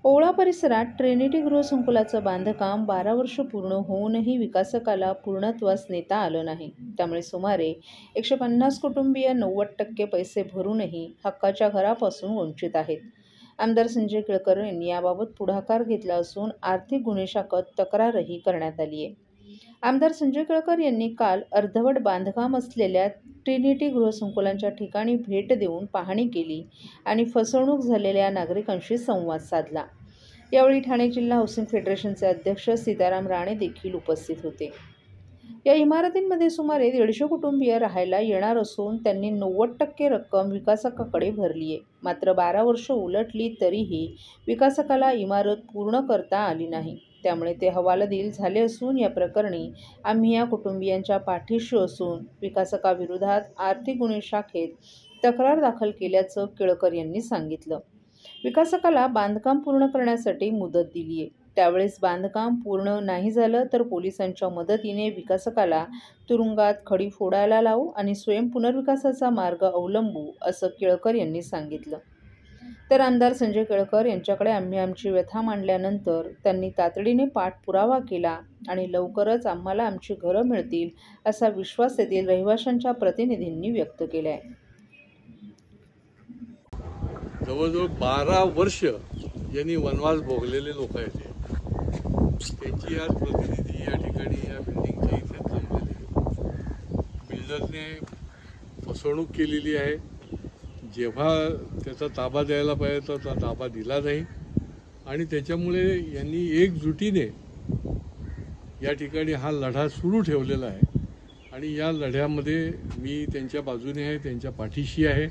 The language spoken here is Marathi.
ओवळा परिसरात ट्रिनिटी गृहसंकुलाचं बांधकाम 12 वर्ष पूर्ण होऊनही विकासकाला पूर्णत्वास नेता आलं नाही. त्यामुळे सुमारे 150 कुटुंबीय 90% पैसे भरूनही हक्काच्या घरापासून वंचित आहेत. आमदार संजय केळकर यांनी याबाबत पुढाकार घेतला असून आर्थिक गुन्हे शाखेत तक्रारही करण्यात आली आहे. आमदार संजय केळकर यांनी काल अर्धवट बांधकाम असलेल्या ट्रिनिटी गृहसंकुलाच्या ठिकाणी भेट देऊन पाहणी केली आणि फसवणूक झालेल्या नागरिकांशी संवाद साधला. यावेळी ठाणे जिल्हा हाऊसिंग फेडरेशनचे अध्यक्ष सीताराम राणे देखील उपस्थित होते. या इमारतींमध्ये सुमारे 150 कुटुंबीय राहायला येणार असून त्यांनी 90% रक्कम विकासकाकडे भरली आहे. मात्र 12 वर्ष उलटली तरीही विकासकाला इमारत पूर्ण करता आली नाही. त्यामुळे ते हवालदिल झाले असून या प्रकरणी आम्ही या कुटुंबियांच्या पाठीशी असून विकासकाविरोधात आर्थिक गुन्हे शाखेत तक्रार दाखल केल्याचं केळकर यांनी सांगितलं. विकासकाला बांधकाम पूर्ण करण्यासाठी मुदत दिली आहे. त्यावेळेस बांधकाम पूर्ण नाही झालं तर पोलिसांच्या मदतीने विकासकाला तुरुंगात खडी फोडायला लावू आणि स्वयंपुनर्विकासाचा मार्ग अवलंबू असं केळकर यांनी सांगितलं. तर आमदार संजय केळकर यांच्याकडे आम्ही आमची व्यथा मांडल्यानंतर त्यांनी तातडीने पाठपुरावा केला आणि लवकरच आम्हाला आमची घरं मिळतील असा विश्वास येथील रहिवाशांच्या प्रतिनिधींनी व्यक्त केला आहे. जवळजवळ 12 वर्ष यांनी वनवास भोगलेले लोक आहेत. त्यांची आज प्रतिनिधी या ठिकाणी या बिल्डिंगच्या इथे थांबलेले. बिल्डरने फसवणूक केलेली आहे. जेव्हा त्याचा ताबा द्यायला पाहिजे तर तो ताबा दिला नाही आणि त्याच्यामुळे यांनी एकजुटीने या ठिकाणी हा लढा सुरू ठेवलेला आहे आणि या लढ्यामध्ये मी त्यांच्या बाजूने आहे, त्यांच्या पाठीशी आहे.